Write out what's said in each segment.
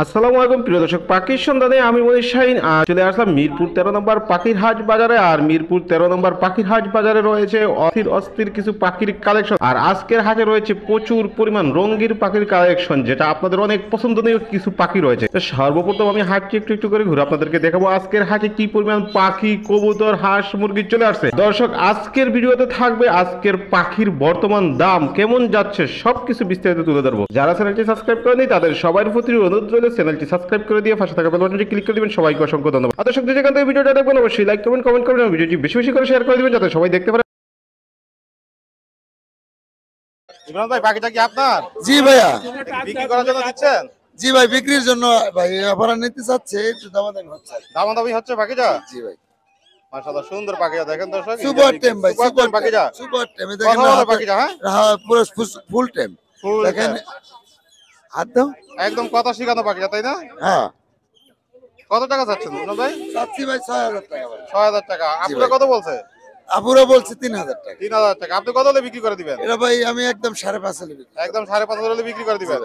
আসসালামু আলাইকুম প্রিয় দর্শক, পাখির সন্ধানে আমি মনির শাহিন চলে আসলাম মিরপুর 13 নম্বর পাখির হাট বাজারে। আর মিরপুর 13 নম্বর পাখির হাট বাজারে রয়েছে অস্থির অস্থির কিছু পাখির কালেকশন। আর আজকের হাটে রয়েছে প্রচুর পরিমাণ রঙিন পাখির কালেকশন, যেটা আপনাদের অনেক পছন্দনীয় কিছু পাখি রয়েছে। তো সর্বপ্রথম আমি হাটটি একটু একটু করে ঘুরে আপনাদেরকে দেখাবো আজকের হাটে কি পরিমাণ পাখি, কবুতর, হাঁস, মুরগি চলে আসছে। দর্শক, আজকের ভিডিওতে থাকবে আজকের পাখির বর্তমান দাম কেমন যাচ্ছে সবকিছু বিস্তারিত তুলে ধরবো। যারা চ্যানেলটি সাবস্ক্রাইব করেনি তাদের সবার প্রতি অনুরোধ রইল চ্যানেলটি সাবস্ক্রাইব করে দিয়ে পাশে থাকা বেল বাটনটি ক্লিক করে দিবেন। সবাইকে অসংখ্য ধন্যবাদ। দর্শক, যেখান থেকে ভিডিওটা দেখবেন অবশ্যই লাইক করবেন, কমেন্ট করবেন এবং ভিডিওটি বেশি বেশি করে শেয়ার করে দিবেন যাতে সবাই দেখতে পারে। ইমরান ভাই, পাখিটা কি আপনার? জি ভাইয়া। বিক্রি করার জন্য দিচ্ছেন? জি ভাই, বিক্রির জন্য ভাই আপনারা নিতে চাচ্ছে, একটু দামাদামি হচ্ছে। দামাদামি হচ্ছে পাখিটা? জি ভাই। মাশাআল্লাহ, সুন্দর পাখিটা দেখেন দর্শক। সুপার টেম ভাই, সুপার পাখিটা। সুপার টেম দেখেন না পাখিটা? হ্যাঁ পুরো ফুল টেম দেখেন। হাত দাও। একদম কথা শিখানো পাখিটা, তাই না? হ্যাঁ। কত টাকা চাচ্ছেন ইমরান ভাই? চাচ্ছি ভাই ৬০০০ টাকা ভাই। ৬০০০ টাকা। আপনারা কত বলছে? আপুরা বলছে ৩০০০ টাকা। ৩০০০ টাকা। আপনি কত হলে বিক্রি করে দিবেন? এটা ভাই আমি একদম ৫.৫ হলে বিক্রি। একদম ৫.৫ হলে বিক্রি করে দিবেন।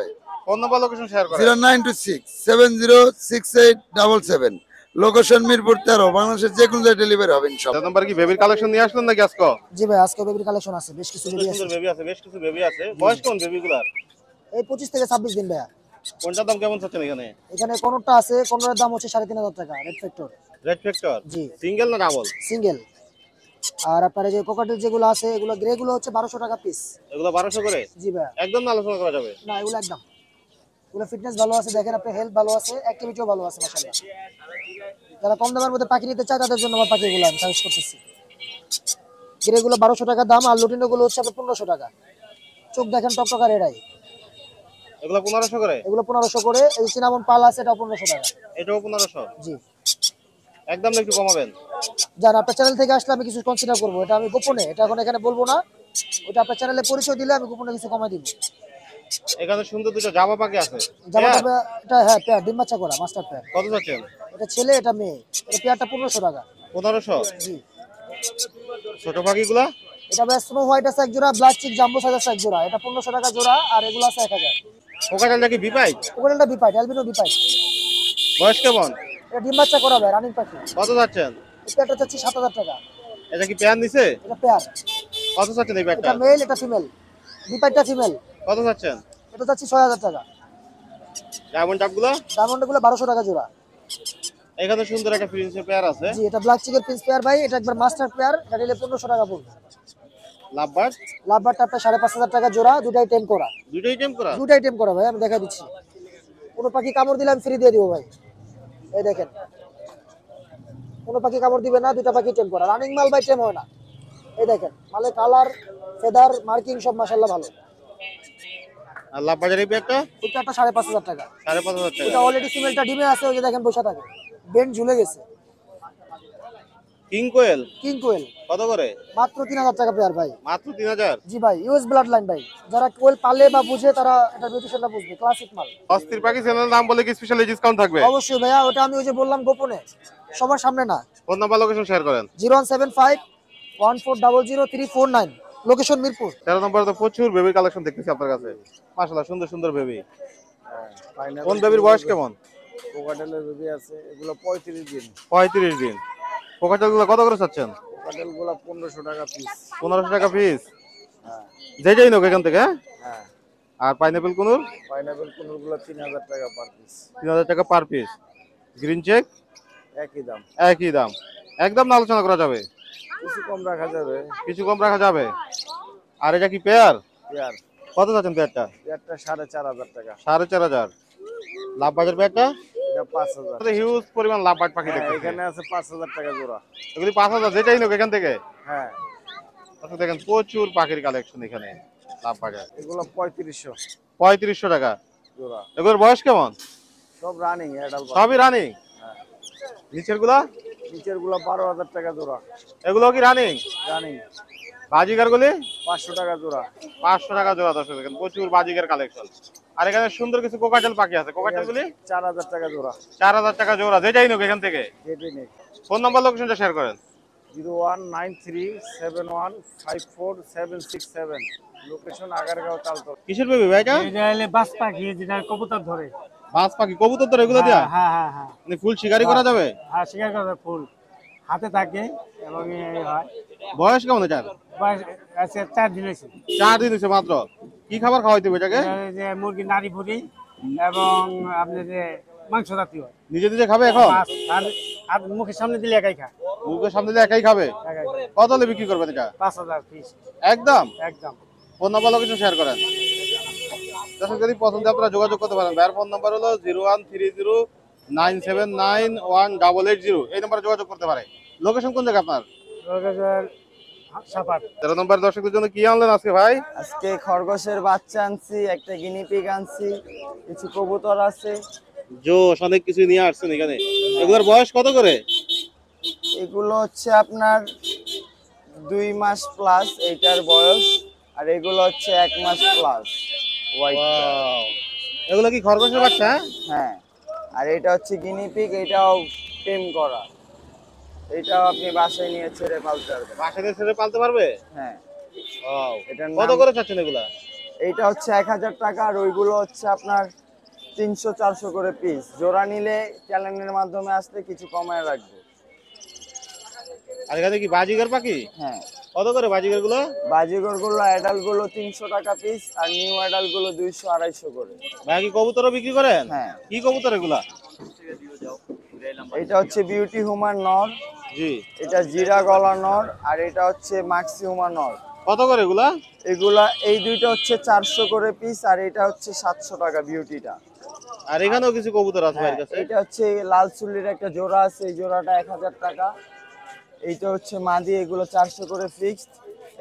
ফোন নাম্বার, লোকেশন শেয়ার করেন। 0926706877। লোকেশন মিরপুর 13, বাংলাদেশের যে কোনো জায়গায় ডেলিভারি হবে ইনশাআল্লাহ। নাম্বার কি বেবির কালেকশন নিয়ে আসলেন নাকি আজকে? জি ভাই, আজকে বেবির কালেকশন আছে, বেশ কিছু বেবি আছে। সুন্দর বেবি আছে, বেশ কিছু বেবি আছে। বয়স কোন বেবিগুলার? এই 25 থেকে 26 দিন ভাইয়া। কোনটার দাম কেমন চাচ্ছেন এখানে? এখানে কোনটা আছে, কোনটার দাম হচ্ছে 3500 টাকা, রেড ফ্যাক্টর। Red factor? জি। সিঙ্গেল না ডাবল? সিঙ্গেল। আর আপনার এই যে কোকাটেল যেগুলো আছে, এগুলো গ্রে গুলো হচ্ছে 1200 টাকা পিস। এগুলো 1200 করে? জি ভাইয়া। একদম না আলোচনা করা যাবে? না, এগুলো একদম। এগুলো ফিটনেস ভালো আছে, দেখেন আপনি, হেলথ ভালো আছে, অ্যাক্টিভিটিও ভালো আছে মাশাআল্লাহ। যারা কম দামের মধ্যে পাখি নিতে চায় তাদের জন্য আমার পাখিগুলো আমি সাজেস্ট করতেছি। গ্রে গুলো 1200 টাকা দাম, আর লুটিনো গুলো হচ্ছে আপনার 1500 টাকা। চোখ দেখেন টকটকা রেড আই। এগুলো 1500 করে? এগুলো 1500 করে। এই সিনামন পাল আছে, এটা 1500 টাকা। এটাও 1500? জি। একদম না একটু কমাবেন? যারা আপনার চ্যানেল থেকে আসলে আমি কিছু কনসিডার করবো, এটা আমি গোপনে, এটা এখন এখানে বলবো না। ওটা আপনার চ্যানেলে পরিচয় দিলে আমি গোপনে কিছু কমাই দিব। এখানে সুন্দর দুটো জামা পাখি আছে। জামাটা এটা হ্যাঁ পেয়ার, ডিম বাচ্চা করা মাস্টার পেয়ার। কত যাচ্ছেন? এটা ছেলে, এটা মেয়ে। এটা পেয়ারটা 1500 টাকা। 1500? জি। ছোট পাখিগুলা? এটা ভাই স্নো হোয়াইট আছে এক জোড়া, ব্ল্যাক চিক জাম্বো সাইজ আছে এক জোড়া, এটা 1500 টাকা জোড়া, আর এগুলো আছে 1000। কোকাটেলটা কি বিপাই? ওখানটা বিপাইট, অ্যালবিনো বিপাইট। বয়স কেমন? এটা ডিম বাচ্চা করা ভাই, রানিং পাখি। কত যাচ্ছেন? এটা চাচ্ছি 7000 টাকা। এটা কি পেয়ার নিছে? এটা পেয়ার। কত যাচ্ছেন এই পেয়ারটা? এটা মেল, এটা ফিমেল। বিপাইটটা ফিমেল। কত যাচ্ছেন? এটা চাচ্ছি 6000 টাকা। ডায়মন্ড টাপগুলো? ডায়মন্ড গুলো 1200 টাকা জোড়া। এখানে সুন্দর একটা প্রিন্সের পেয়ার আছে। জি, এটা ব্ল্যাক চিকের প্রিন্স পেয়ার ভাই, এটা একবার মাস্টার পেয়ার, এটা নিলে 1500 টাকা পড়বে। লাভবার্ড? লাভবারটা আপনার 5500 টাকা জোড়া, দুটাই টেম করা। দুইটাই টেম করা? দুটাই টেম করা ভাই, আমি দেখা দিচ্ছি। কোনো পাখি কামড় দিলে আমি ফ্রি দিয়ে দিব ভাই। এই দেখেন, কোনো পাখি কামড় দিবে না, দুটা পাখি টেম করা, রানিং মাল ভাই, টেম হয় না। এই দেখেন, মালের কালার, ফেদার, মার্কিং সব মাশাআল্লাহ ভালো। আর লাভবার্ডের এই পেয়ারটা? ওইটা একটা 5500 টাকা। 5500 টাকা? ওটা অলরেডি ফিমেলটা ডিমে আছে, ওই যে দেখেন বসে থাকে, বেন্ড ঝুলে গেছে। কিং কোয়েল? কিং কোয়েল কত করে? মাত্র 3000 টাকা পেয়ার ভাই। মাত্র 3000? জি ভাই, ইউএস ব্লাড লাইন ভাই। যারা কোয়েল পালে বা বুঝে তারা এটা বিউটিশনটা বুঝবে, ক্লাসিক মাল। অস্থির পাখি চ্যানেল নাম বলে কি স্পেশালি ডিসকাউন্ট থাকবে? অবশ্যই ভাইয়া, ওটা আমি ওই যে বললাম গোপনে, সবার সামনে না। ফোন নাম্বার, লোকেশন শেয়ার করেন। 017514000349, লোকেশন মিরপুর। 13 নম্বরে তো প্রচুর বেবির কালেকশন দেখতেছি আপনার কাছে। মাশাআল্লাহ, সুন্দর সুন্দর বেবি। কোন বেবির বয়স কেমন? কোকাটেলের বেবি আছে, এগুলো 35 দিন। 35 দিন। কোকাটেলগুলো কত করে চাচ্ছেন? কোকাটেলগুলো 1500 টাকা পিস। 1500 টাকা পিস? হ্যাঁ। যেটাই নোক এখান থেকে? হ্যাঁ। হ্যাঁ। আর পাইনাপেল কুনুর? পাইনাপেল কোনগুলো 3000 টাকা পার পিস। 3000 টাকা পার পিস। Green check? একই দাম। একই দাম। একদম না আলোচনা করা যাবে? কিছু কম রাখা যাবে। কিছু কম রাখা যাবে। আর এটা কি পেয়ার? পেয়ার। কত চাচ্ছেন পেয়ারটা? পেয়ারটা 4500 টাকা। 4500? লাভবার্ডের পেয়ারটা? এটা 5000। হিউজ পরিমাণ লাভবার্ড পাখি দেখতে এখানে আছে 5000 টাকা জোড়া। এগুলি 5000, যেটাই নোক এখান থেকে? হ্যাঁ। আপনি দেখেন প্রচুর পাখির কালেকশন এখানে লাভবার্ডের। এগুলো 3500 3500 টাকা জোড়া। এগুলোর বয়স কেমন? সব রানিং অ্যাডাল্ট। সবই রানিং? হ্যাঁ। নিচের গুলা? নিচের গুলো 12000 টাকা জোড়া। এগুলো কি রানিং? রানিং। বাজিগার গুলি? 500 টাকা জোড়া। 500 টাকা জোড়া। দর্শক দেখেন প্রচুর বাজিগার কালেকশন। আর এখানে সুন্দর কিছু কোকাটেল পাখি আছে। কোকাটেল গুলি 4000 টাকা জোড়া। 4000 টাকা জোড়া, যেটাই নোক এখান থেকে। যেটি নেই। ফোন নাম্বার, লোকেশনটা শেয়ার করেন। 0193715767, লোকেশন আগারগাঁও তালতলা। কিসের বেবি ভাই এটা? এটা হলে বাস পাখি, যেটা কবুতর ধরে। বাজ পাখি কবুতর তো এগুলো দিয়া হ্যাঁ হ্যাঁ হ্যাঁ মানে ফুল শিকারি করা যাবে? হ্যাঁ শিকার করে ফুল হাতে থাকে এবং এই হয়। বয়স কেমন এটার? বয়স আছে 4 দিন হয়েছে। 4 দিন হয়েছে মাত্র। কি খাবার খাওয়াইতে হবে এটাকে? এই যে মুরগি নাড়ি ভুড়ি এবং আপনি যে মাংস জাতীয় নিজে নিজে খাবে এখন? মাছ আর আর মুখের সামনে দিলে একাই খা মুখের সামনে দিয়ে একাই খাবে? একাই খা। কত হলে বিক্রি করবেন এটা? 5,000 পিস একদম। একদম। ফোন নাম্বার লোকেশন শেয়ার করেন। দর্শক যদি পছন্দ হয় আপনারা যোগাযোগ করতে পারেন। ভাইয়ের ফোন নাম্বার হলো 01309791880। এই নম্বরে যোগাযোগ করতে পারে। লোকেশন কোন জায়গা আপনার? লোকেশন সাপাট। 13 নম্বর দর্শকদের জন্য কি আনলেন আজকে ভাই? আজকে খরগোশের বাচ্চা আনছি, একটা গিনিপিগ আনছি, কিছু কবুতর আছে। জোশ, অনেক কিছু নিয়ে আসছেন এখানে। এগুলোর বয়স কত করে? এগুলো হচ্ছে আপনার 2 মাস প্লাস এইটার বয়স, আর এগুলো হচ্ছে 1 মাস প্লাস হোয়াইট। ওয়াও, এগুলো কি খরগোশের বাচ্চা? হ্যাঁ, আর এটা হচ্ছে গিনিপিগ, এটাও টেম করা। এটাও আপনি বাসায় নিয়ে ছেড়ে পালতে পারবেন। বাসায় ছেড়ে পালতে পারবে? হ্যাঁ। ওয়াও, এটার কত নাম- করে চাচ্ছেন এগুলা? এইটা হচ্ছে 1000 টাকা, আর ওইগুলো হচ্ছে আপনার 300-400 করে পিস। জোড়া নিলে চ্যানেলের মাধ্যমে আসলে কিছু কমায় রাখবো। আর এখানে কি বাজিগার পাখি? হ্যাঁ, কত করে বাজিগার গুলো? বাজিগর গুলো অ্যাডাল্ট গুলো 300 টাকা পিস, আর নিউ অ্যাডাল্ট গুলো 200-250 করে। ভাই কি কবুতরও বিক্রি করেন? হ্যাঁ। কি কবুতর এগুলা? এটা হচ্ছে বিউটি হুমার নর, জি। এটা জিরা গলা নর, আর এটা হচ্ছে মাক্সি হুমার নর। কত করে এগুলা? এগুলা এই দুইটা হচ্ছে 400 করে পিস, আর এটা হচ্ছে 700 টাকা বিউটিটা। আর এখানেও কিছু কবুতর আছে হ্যাঁ, ভাইয়ের কাছে। এটা হচ্ছে লাল চুল্লির একটা জোড়া আছে, এই জোড়াটা 1000 টাকা। এইটা হচ্ছে মাদি, এগুলো 400 করে ফিক্সড।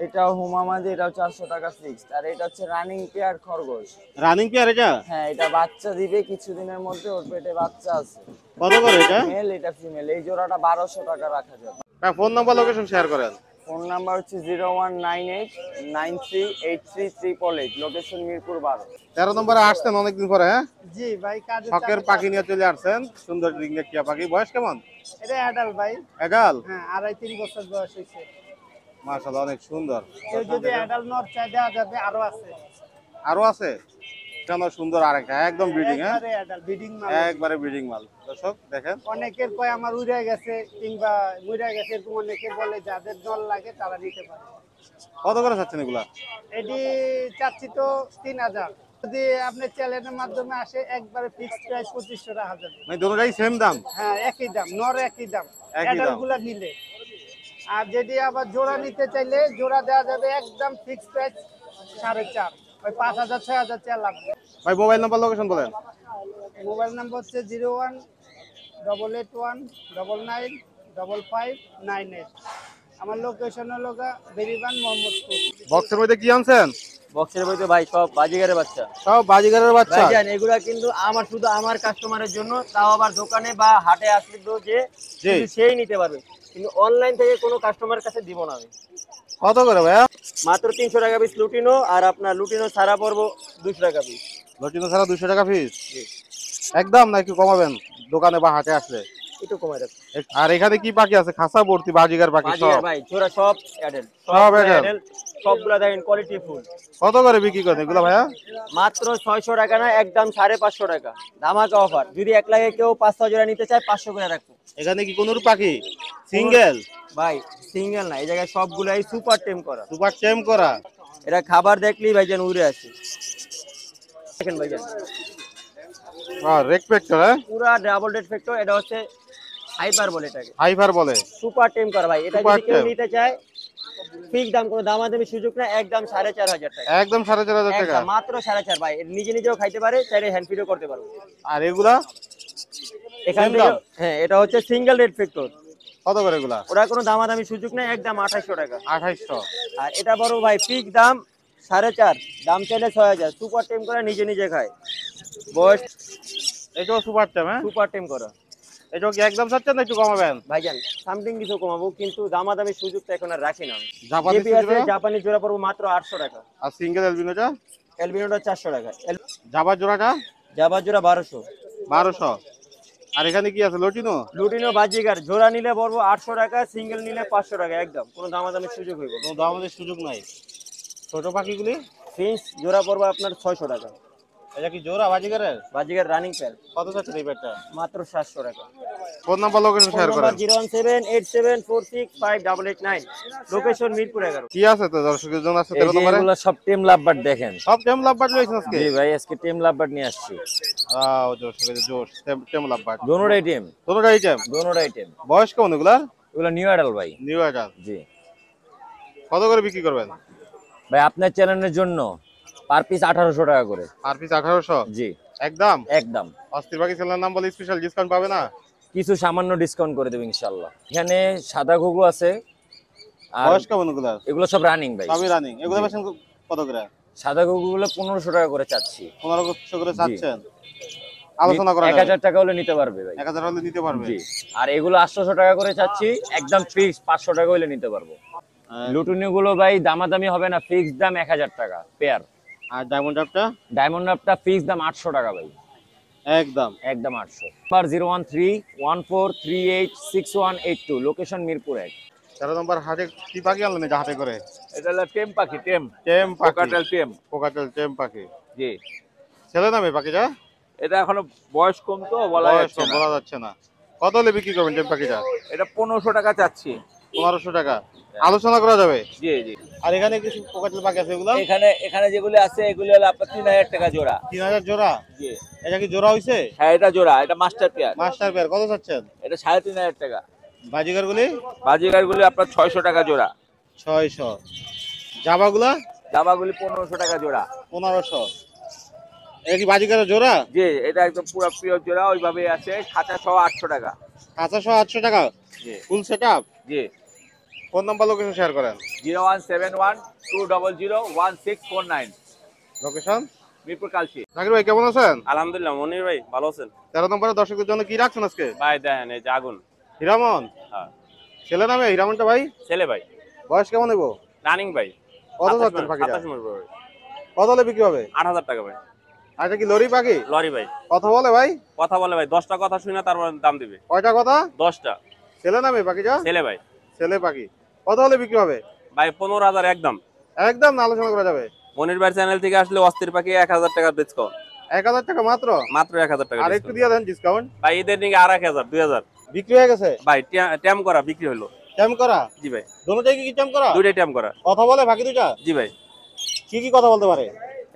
এটাও হুমা মাদি, এটাও 400 টাকা ফিক্সড। আর এটা হচ্ছে রানিং পেয়ার খরগোশ। রানিং পেয়ার এটা? হ্যাঁ, এটা বাচ্চা দিবে কিছুদিনের মধ্যে, ওর পেটে বাচ্চা আছে। কত করে এটা? মেল, এটা ফিমেল। এই জোড়াটা 1200 টাকা রাখা যাবে। হ্যাঁ, ফোন নাম্বার লোকেশন শেয়ার করেন। ফোন নাম্বার হচ্ছে 0198938388, লোকেশন মিরপুর 12। 13 নম্বরে আসছেন অনেকদিন পরে, হ্যাঁ? জি ভাই কাজে শখের পাখি নিয়ে চলে আসছেন। সুন্দর রিংনেক টিয়া পাখি। বয়স কেমন? এটা অ্যাডাল্ট ভাই। এগাল? হ্যাঁ 2.5-3 বছর বয়স হয়েছে। মাশাআল্লাহ, অনেক সুন্দর। কেউ যদি অ্যাডাল্ট নর চাই দেওয়া যাবে, আরো আছে। আরো আছে? কেন সুন্দর আরেকটা, একদম ব্রিডিং। হ্যাঁ, একবারে অ্যাডাল্ট ব্রিডিং মাল। একবারে ব্রিডিং মাল। দর্শক দেখেন। অনেকের কয় আমার উড়ে গেছে কিংবা মুড়ে গেছে, এরকম অনেকে বলে, যাদের জল লাগে তারা নিতে পারে। কত করে চাচ্ছেন এগুলা? এটি চাচ্ছি তো 3000। যদি আপনি চ্যানেলের মাধ্যমে আসে একবারে ফিক্সড প্রাইস 2500 টাকা যাবে। মানে দুটোটাই সেম দাম? হ্যাঁ একই দাম, নর একই দাম, একই অ্যাডাল্ট দাম। গুলা নিলে। আর যদি আবার জোড়া নিতে চাইলে জোড়া দেওয়া যাবে একদম ফিক্সড প্রাইস 4.5। ওই 5000-6000 টাকা লাগবে। ভাই মোবাইল নাম্বার লোকেশন বলেন। মোবাইল নাম্বার হচ্ছে 018819955598। আমার লোকেশন হলো বেরিবান মোহাম্মদপুর। বক্সের মধ্যে কি আনছেন? বক্সের বইতে ভাই সব বাজিগারের বাচ্চা। সব বাজিগারের বাচ্চা? ভাইজান এগুলা কিন্তু আমার শুধু আমার কাস্টমারের জন্য, তাও আবার দোকানে বা হাটে আসলে তো যে জি। শুধু সেই নিতে পারবে, কিন্তু অনলাইন থেকে কোনো কাস্টমারের কাছে দিব না আমি। কত করে ভাইয়া? মাত্র 300 টাকা পিস লুটিনো, আর আপনার লুটিনো ছাড়া পড়বো 200 টাকা পিস। লটিনো ছাড়া 200 টাকা পিস? একদম না একটু কমাবেন দোকানে বা হাটে আসলে? একটু কমাই রাখ। আর এখানে কি পাখি আছে? খাসা ভর্তি বাজিগার পাখি বাজিগার সব। ভাই জোড়া সব অ্যাডাল্ট, সব adult? সবগুলা দেখেন কোয়ালিটি ফুল। কত করে বিক্রি করেন এগুলো ভাইয়া? মাত্র 600 টাকা না, একদম 550 টাকা ধামাকা অফার। যদি 1 লাখে কেউ 500 জোড়া নিতে চায় 500 করে রাখবো। এখানে কি কোনোর পাখি সিঙ্গেল? ভাই সিঙ্গেল না, এই জায়গায় সবগুলাই সুপার টেম করা। সুপার টেম করা? এরা খাবার দেখলেই ভাইজান উড়ে আসে। দেখেন ভাইজান হ্যাঁ, রেসপেক্টর। হ্যাঁ, পুরা ডাবল ডেড ফ্যাক্টর। এটা হচ্ছে হাইপার বলে এটাকে, হাইপার বলে। সুপার টেম করা ভাই। এটা Super যদি কেউ tame। নিতে চায় ফিক্স দাম, কোনো দামাদামি সুযোগ না, একদম 4500 টাকা। একদম 4500 টাকা? একদম মাত্র 4500 ভাই। নিজে নিজেও খাইতে পারে, চাইলে হ্যান্ড ফিডও করতে পারবে। আর এগুলা? এখান Same থেকে দাম? হ্যাঁ, এটা হচ্ছে সিঙ্গেল রেড ফ্যাক্টর। কত করে এগুলা? ওরা কোনো দামাদামি সুযোগ নেই, একদম 2800 টাকা। 2800? আর এটা বড় ভাই ফিক্স দাম 4.5, দাম চাইলে 6000। সুপার টেম করা, নিজে নিজে খায়। বয়স এটাও সুপার টেম? হ্যাঁ, সুপার টেম করা। এটাও কি একদম চাচ্ছেন না একটু কমাবেন? ভাইজান সামথিং কিছু কমাবো, কিন্তু দামাদামি সুযোগটা এখন আর রাখি না আমি। জাপানি জেপি আছে, সুযোগ? জাপানি জোড়া পড়বো মাত্র 800 টাকা। আর সিঙ্গেল এলবিনোটা? এলবিনোটা 400 টাকা। জাবার জোড়াটা? জাবার জোড়া 1200। 1200? আর এখানে কি আছে লটিনো? লুটিনো বাজিগার জোড়া নিলে পড়বো 800 টাকা, সিঙ্গেল নিলে 500 টাকা, একদম কোনো দামাদামির সুযোগ হইব। কোনো দামাদের সুযোগ নাই। ছোট পাখিগুলি? ফিন্স জোড়া পড়বো আপনার 600 টাকা। এটা কি জোড়া বাজিগারের? বাজিগার রানিং পেয়ার, কত যাচ্ছে এই পেয়ারটা? মাত্র 700 টাকা। ফোন নাম্বার লোকেশন শেয়ার করেন। 01787465889, লোকেশন মিরপুর 11। কি আছে তো দর্শকদের জন্য আছে এই 13 যে নম্বরে? এগুলো সব টেম লাভবার্ড দেখেন। সব টেম লাভবার্ড লইছেন আজকে? জি ভাই, আজকে টেম লাভবার্ড নিয়ে আসছি। দর্শকদের জোশ টেম লাভবার্ড। দোনোটাই টেম, দুটোটাই টেম। দোনোটাই টেম। বয়স কেমন এগুলার? এগুলো নিউ অ্যাডাল্ট ভাই। New adult. জি কত করে বিক্রি করবেন? ভাই আপনার চ্যানেলের জন্য পার পিস 1800 টাকা করে। আর পিস 1800? জি একদম একদম। অস্থির বাকি ছেলের নাম বলে স্পেশাল ডিসকাউন্ট পাবে না? কিছু সামান্য ডিসকাউন্ট করে দেব ইনশাআল্লাহ। এখানে সাদা ঘুঘু আছে। আর বয়স কেমন এগুলার? এগুলো সব রানিং ভাই। সবই রানিং। এগুলো বেচেন কত করে? সাদা ঘুঘুগুলো 1500 টাকা করে চাচ্ছি। 1500 করে চাচ্ছেন? আলোচনা করা যাবে? 1000 টাকা হলে নিতে পারবে ভাই। 1000 হলে নিতে পারবে? জি। আর এগুলো 800 টাকা করে চাচ্ছি, একদম ফিক্স 500 টাকা হলে নিতে পারবো। লুটুনি গুলো ভাই দামাদামি হবে না, ফিক্স দাম 1000 টাকা পেয়ার। আর ডায়মন্ড আপটা? ডায়মন্ড আপটা ফিক্স দাম 800 টাকা ভাই, একদম একদম 800। Number 01314386182, location Mirpur 1। 13 নম্বর হাটে কি পাখি আনলেন এটা হাটে করে? এটা হলো টেম পাখি, টেম টেম পাখি। কোকাটেল টেম। কোকাটেল টেম পাখি। জি। ছেলে নামে পাখিটা? এটা এখনো বয়স কম তো বলা বয়স যাচ্ছে না। বলা যাচ্ছে না। কত হলে বিক্রি করবেন টেম পাখিটা? এটা 1500 টাকা চাচ্ছি। 1500 টাকা আলোচনা করা যাবে? জি জি। আর এখানে কিছু কোকাটেল পাখি আছে এগুলো? এখানে যেগুলো আছে এগুলো হলো আপনার 3000 টাকা জোড়া। 3000 জোড়া? জি। এটা কি জোড়া হইছে? হ্যাঁ এটা জোড়া, এটা মাস্টার পেয়ার। মাস্টার পেয়ার কত চাচ্ছেন? এটা 3500 টাকা। বাজিগার গুলি? বাজিগার গুলি আপনার 600 টাকা জোড়া। 600। জাবাগুলা? জামাগুলি 1500 টাকা জোড়া। 1500। এটা কি বাজিগারের জোড়া? জি, এটা একদম পুরো পিওর জোড়া, ওইভাবে আছে। খাঁচা সহ 800 টাকা। কাঁচা সহ 800 টাকা? জি ফুল সেটআপ? জি। ফোন নাম্বার লোকেশন শেয়ার করেন। 01712001649, লোকেশন মিরপুর কালচি। জাকির ভাই কেমন আছেন? আলহামদুলিল্লাহ, মনির ভাই ভালো আছেন? 13 নম্বরের দর্শকদের জন্য কি রাখছেন আজকে? ভাই দেখেন এই যে আগুন। হিরামন? হ্যাঁ ছেলে নামে হিরামনটা ভাই? ছেলে ভাই, বয়স কেমন হইব? রানিং ভাই। কত যাচ্ছেন পাখিটা? 27 মাস ভাই। কত হলে বিক্রি হবে? 8000 টাকা ভাই। আর এটা কি লরি পাখি? লরি ভাই। কথা বলে ভাই? কথা বলে ভাই, 10টা কথা শুনে তারপর দাম দিবে। কয়টা কথা? 10টা। ছেলে নামে পাখিটা? ছেলে ভাই। ছেলে পাখি। কত হলে বিক্রি হবে? ভাই 15000 একদম। একদম না আলোচনা করা যাবে? মনির ভাই চ্যানেল থেকে আসলে অস্থির পাখি 1000 টাকা ডিসকাউন্ট। 1000 টাকা মাত্র? মাত্র 1000 টাকা আর একটু দিয়ে দেন ডিসকাউন্ট। ভাই ঈদের দিকে আর 1000 2000 বিক্রি হয়ে গেছে? ভাই ট্যাম করা বিক্রি হলো। ট্যাম করা? জি ভাই। দুটোটাই কি ট্যাম করা? দুইটাই ট্যাম করা। কথা বলে বাকি দুইটা? জি ভাই। কি কি কথা বলতে পারে?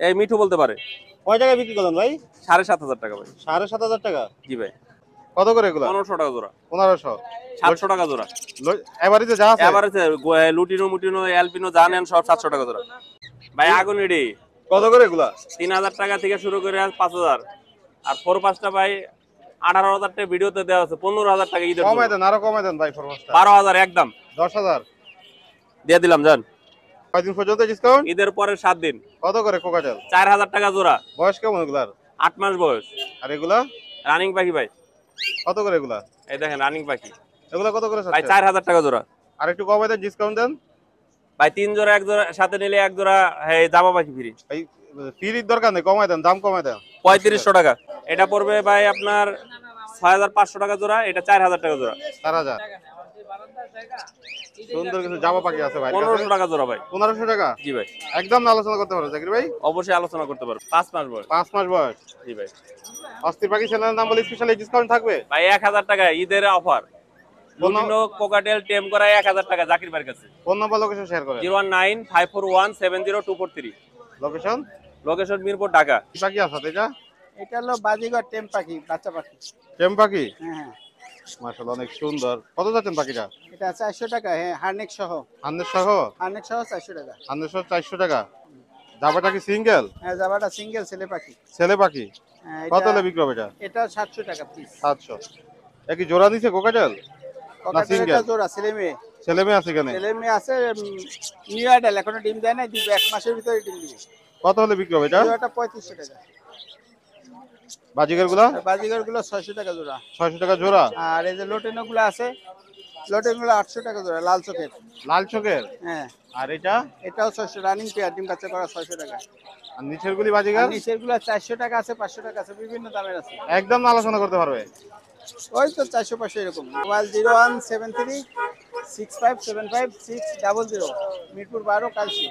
এই মিঠু বলতে পারে। কয় টাকায় বিক্রি করলেন ভাই? 7500 টাকা ভাই। 7500 টাকা? জি ভাই। কত করে এগুলা? 1500 টাকা জোড়া। 1500। 700 টাকা জোড়া। এভারেজে যা আছে? এবারে লুটিনো মুটিনো অ্যালপিনো জানেন সব 700 টাকা জোড়া। ভাই আগুন এডি কত করে এগুলা? 3000 টাকা থেকে শুরু করে 5000। আর 4-5টা ভাই 18000 টাকা ভিডিওতে দেওয়া আছে। 15000 টাকা ঈদের কমাই দেন, আরো কমাই দেন ভাই ফরমাসটা। 12000 একদম 10000 দিয়ে দিলাম জান। কয়দিন পর্যন্ত ডিসকাউন্ট? ঈদের পরে 7 দিন। কত করে কোকাটেল? 4000 টাকা জোড়া। বয়স কেমন এগুলার? 8 মাস বয়স। আর এগুলা রানিং পাখি ভাই। কত করে এগুলা? এই দেখেন রানিং পাখি। এগুলা কত করে ভাই চাচ্ছেন? 4000 টাকা জোড়া। আর একটু কমাই দেন, ডিসকাউন্ট দেন ভাই 3 জোড়া, এক জোড়া সাথে নিলে এক জোড়া এই জামা পাখি ফ্রি। ভাই। ফ্রির দরকার নেই, কমাই দেন, দাম কমাই দেন। 3500 টাকা। এটা পড়বে ভাই আপনার 6500 টাকা জোড়া। এটা 4000 টাকা জোড়া। 4000। সুন্দর কিছু জামা পাখি আছে ভাই। 1500 টাকা জোড়া ভাই। 1500 টাকা? জি ভাই। একদম না আলোচনা করতে পারো জাকির ভাই? অবশ্যই আলোচনা করতে পারবো। 5 মাস বয়স। 5 মাস বয়স? জি ভাই। অস্থির পাখি চ্যানেলের নাম বলে স্পেশালি ডিসকাউন্ট থাকবে ভাই 1000 টাকা ঈদের অফার। লুটিনো কোকাটেল টেম করা 1000 টাকা জাকির ভাইয়ের কাছে। ফোন নাম্বার লোকেশন শেয়ার করেন। 01954170243। লোকেশন? লোকেশন মিরপুর ঢাকা। কি পাখি আছে এটা? এটা হলো বাজিগর টেম পাখি, বাচ্চা পাখি। টেম পাখি? হ্যাঁ মাশাআল্লাহ অনেক সুন্দর। কত যাচ্ছেন পাখিটা? এটা 400 টাকা। হ্যাঁ হার্নেক সহ। হান্ড্রেড সহ? হার্নেক সহ 400 টাকা। 400 টাকা। জাবাটা কি সিঙ্গেল? হ্যাঁ জাবাটা সিঙ্গেল ছেলে পাখি। ছেলে পাখি? হ্যাঁ, কত এটা- হলে বিক্রি হবে এটা? এটা 700 টাকা পিস। 700। একই জোড়া দিছে কোকাটেল? Cockatiel single? এটা জোড়া, ছেলে মেয়ে। ছেলে মেয়ে আছে এখানে? ছেলে মেয়ে আছে। নিউ অ্যাডাল, এখনো ডিম দেয় না, দিব 1 মাসের ভিতরে ডিম দিবে। কত হলে বিক্রি হবে এটা? জোড়াটা 3500 টাকা। বাজিগার গুলা? আর বাজিগর গুলো 600 টাকা জোড়া। 600 টাকা জোড়া? আর এই যে লোটেনো গুলো আছে, লোটেনো গুলো 800 টাকা জোড়া, লাল চোখের। লাল চোখের? হ্যাঁ আর এটা? এটাও 600 রানিং পেয়ার, ডিম বাচ্চা করা 600 টাকা। আর নিচের গুলি বাজিগার? আর নিচের গুলো 400 টাকা আছে, 500 টাকা আছে, বিভিন্ন দামের আছে। একদম না আলোচনা করতে পারবে? ওই তো 400-500 এরকম। মোবাইল 01736575600, মিরপুর 12 কালচি।